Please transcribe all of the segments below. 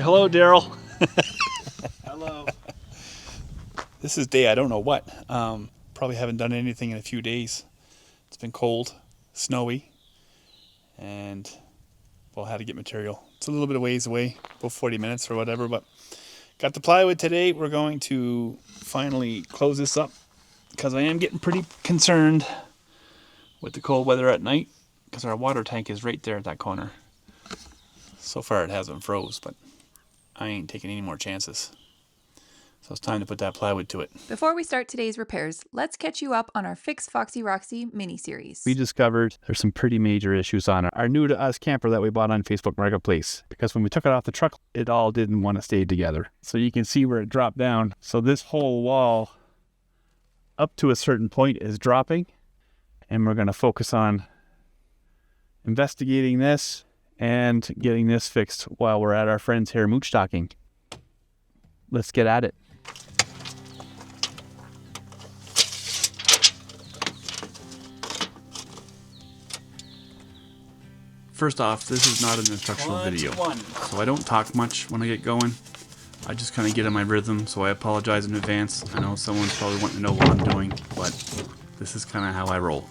Say hello, Daryl. Hello. This is day I don't know what. Probably haven't done anything in a few days. It's been cold, snowy, and well, had to get material. It's a little bit of ways away, about 40 minutes or whatever, but got the plywood today. We're going to finally close this up because I am getting pretty concerned with the cold weather at night because our water tank is right there at that corner. So far it hasn't froze, but I ain't taking any more chances. So it's time to put that plywood to it. Before we start today's repairs, let's catch you up on our Fix Foxy Roxy mini-series. We discovered there's some pretty major issues on our new to us camper that we bought on Facebook Marketplace, because when we took it off the truck, it all didn't want to stay together. So you can see where it dropped down. So this whole wall up to a certain point is dropping, and we're going to focus on investigating this and getting this fixed while we're at our friend's hair mooch stocking. Let's get at it. First off, this is not an instructional video, so I don't talk much when I get going. I just kind of get in my rhythm, so I apologize in advance. I know someone's probably wanting to know what I'm doing, but this is kind of how I roll.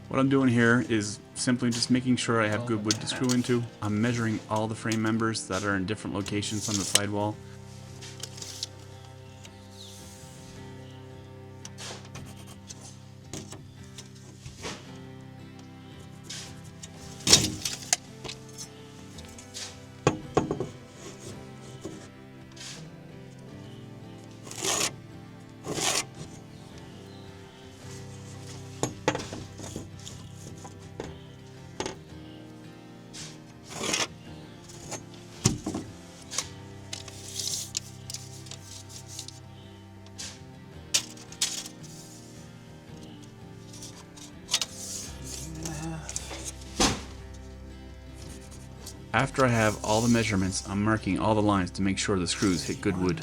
What I'm doing here is simply just making sure I have good wood to screw into. I'm measuring all the frame members that are in different locations on the sidewall. After I have all the measurements, I'm marking all the lines to make sure the screws hit good wood.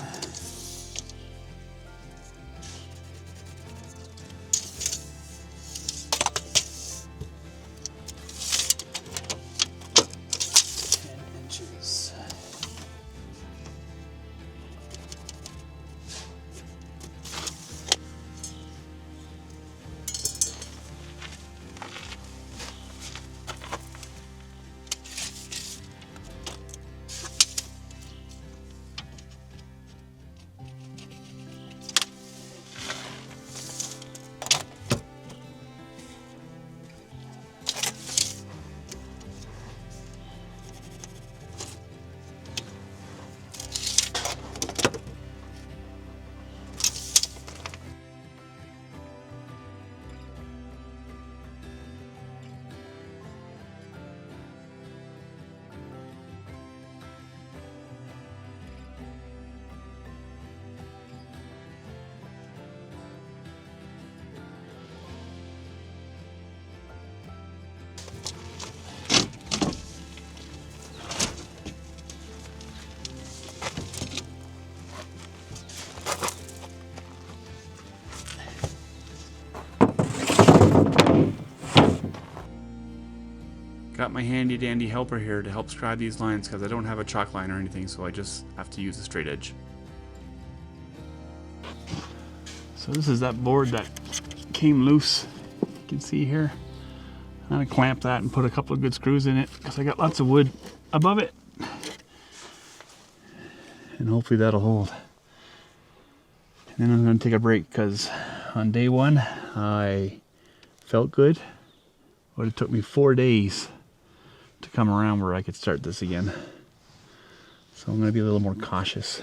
Got my handy dandy helper here to help scribe these lines because I don't have a chalk line or anything, so I just have to use a straight edge. So this is that board that came loose. You can see here. I'm gonna clamp that and put a couple of good screws in it because I got lots of wood above it. And hopefully that'll hold. And then I'm gonna take a break because on day one I felt good, but it took me 4 days to come around where I could start this again. So I'm going to be a little more cautious.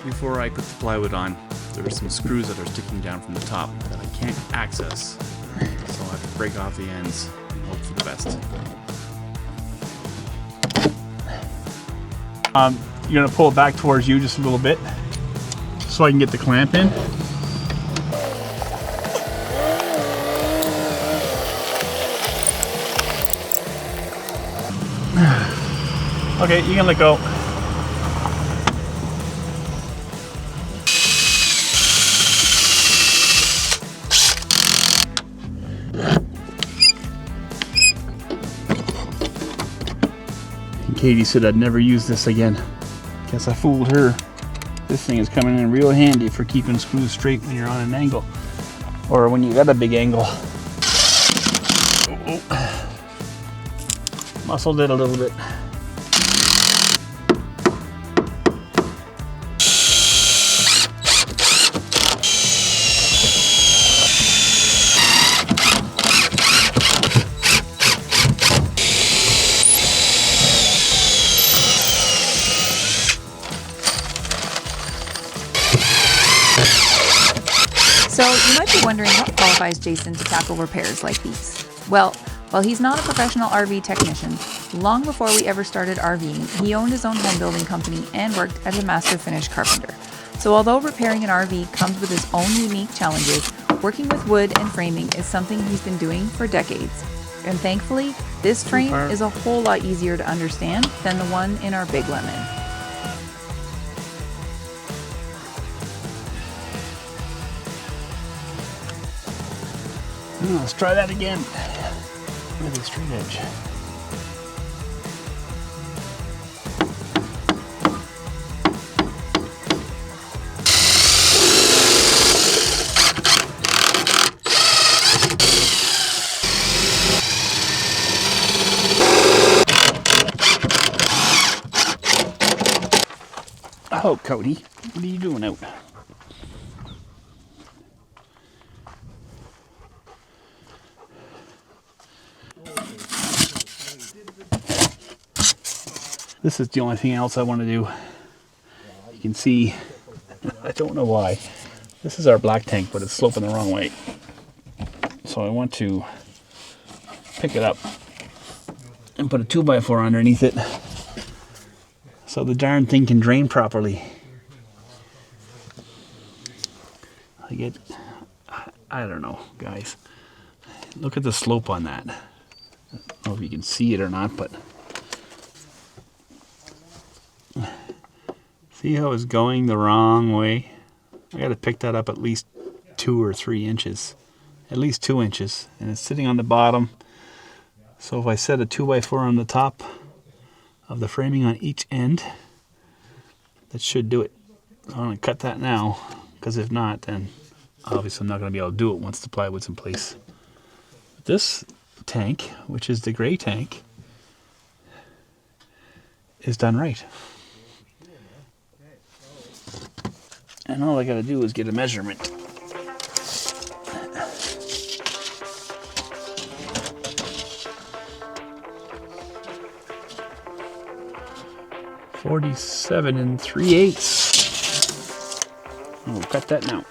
Before I put the plywood on, there are some screws that are sticking down from the top that I can't access. So I'll have to break off the ends and hope for the best. you're gonna pull it back towards you just a little bit so I can get the clamp in. Okay, you can let go. And Katie said I'd never use this again. Guess I fooled her. This thing is coming in real handy for keeping screws straight when you're on an angle. Or when you got a big angle. Oh, oh. Muscled it a little bit. So you might be wondering what qualifies Jason to tackle repairs like these. Well, while he's not a professional RV technician, long before we ever started RVing, he owned his own home building company and worked as a master finish carpenter. So although repairing an RV comes with its own unique challenges, working with wood and framing is something he's been doing for decades. And thankfully, this frame is a whole lot easier to understand than the one in our Big Lemon. Let's try that again with a straight edge. Oh, Cody, what are you doing out? This is the only thing else I want to do. You can see, I don't know why. This is our black tank, but it's sloping the wrong way. So I want to pick it up and put a 2x4 underneath it so the darn thing can drain properly. I don't know, guys. Look at the slope on that. I don't know if you can see it or not, but see how it's going the wrong way? I got to pick that up at least 2 or 3 inches. At least 2 inches. And it's sitting on the bottom. So if I set a 2x4 on the top of the framing on each end, that should do it. I'm going to cut that now, because if not, then obviously I'm not going to be able to do it once the plywood's in place. This tank, which is the gray tank, is done right. And all I got to do is get a measurement. $47 3/8. We'll cut that now.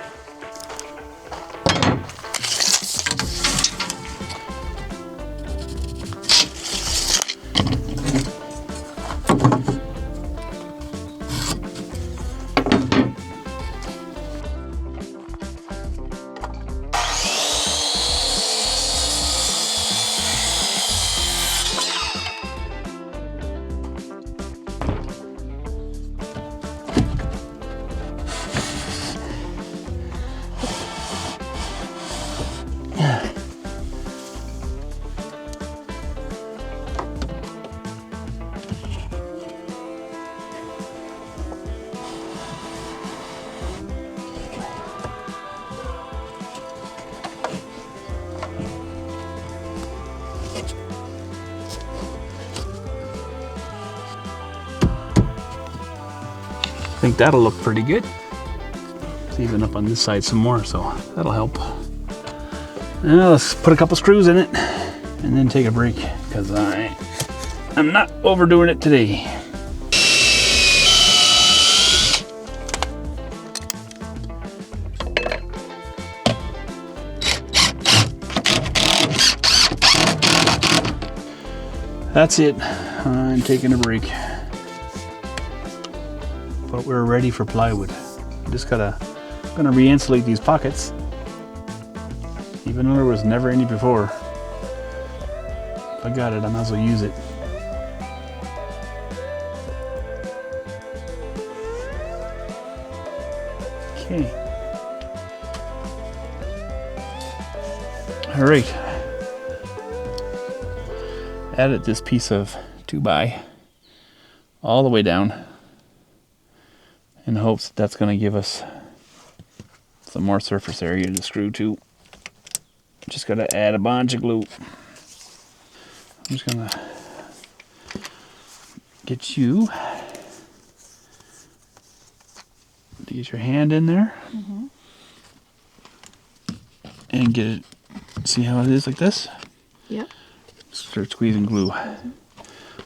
I think that'll look pretty good. It's even up on this side some more, so that'll help. Now let's put a couple screws in it and then take a break, because I'm not overdoing it today. That's it. I'm taking a break. but we're ready for plywood. Just I'm gonna re-insulate these pockets, even though there was never any before. If I got it, I might as well use it. Okay. All right. Added this piece of 2x all the way down in hopes that that's going to give us some more surface area to screw to. Just got to add a bunch of glue. I'm just going to get you to get your hand in there and get it. See how it is like this? Yep. Start squeezing glue.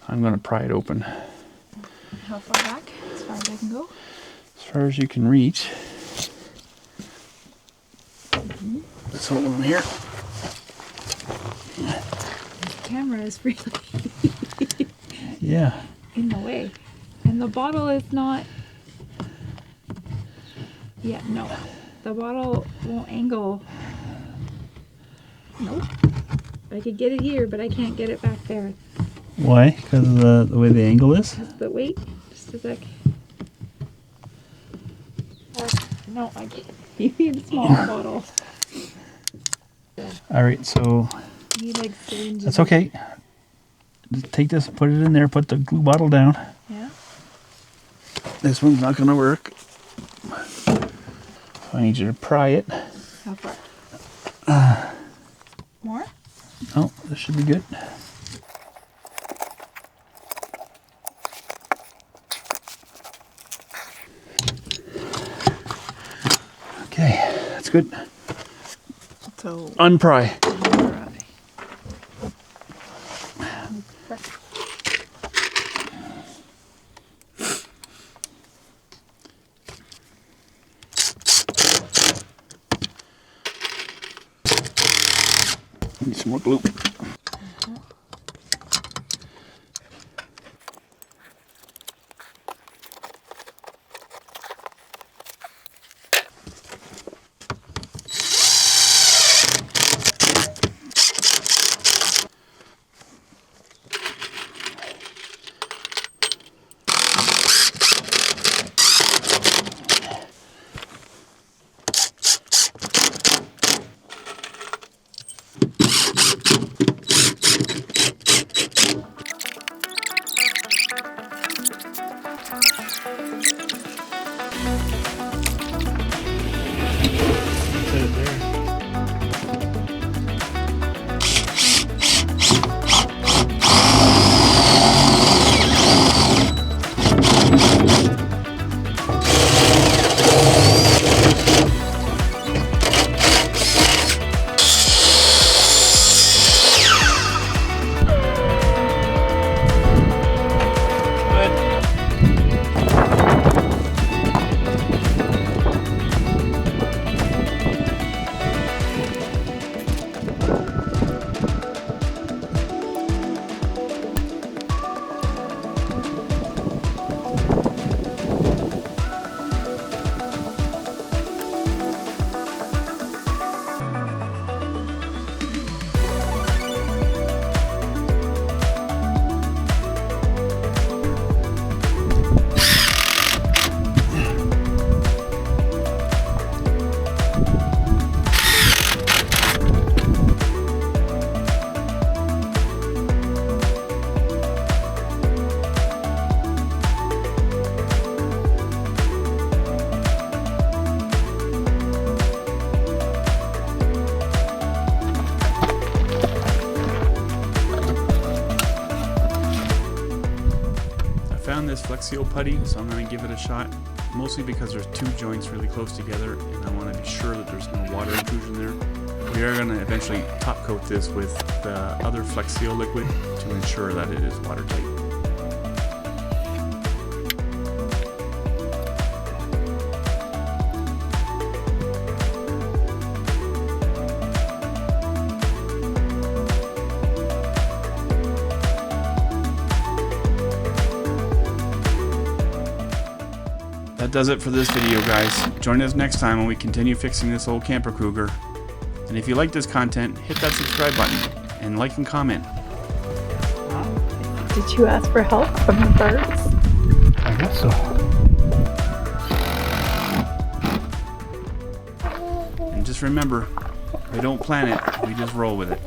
I'm going to pry it open. How far back? As far as I can go? As far as you can reach. Let's hold them here. The camera is really Yeah. in the way. And the bottle is not... Yeah, no. The bottle won't angle. Nope. I could get it here, but I can't get it back there. Why? Because of the way the angle is? But wait, just a sec. No, I can't. You need a small bottle. All right, so You need like syringes. that's okay. Just take this, put it in there, put the glue bottle down. Yeah. This one's not going to work. I need you to pry it. How far? More? Oh, this should be good. Okay, that's good. So. Unpry. Need some more glue. This Flexio putty, so I'm going to give it a shot, mostly because there's two joints really close together and I want to be sure that there's no water intrusion there. We are going to eventually top coat this with the other Flexio liquid to ensure that it is watertight. does it for this video, guys. Join us next time when we continue fixing this old camper cougar. And if you like this content, hit that subscribe button and like and comment. Did you ask for help from the birds? I guess so. And just remember, we don't plan it, we just roll with it.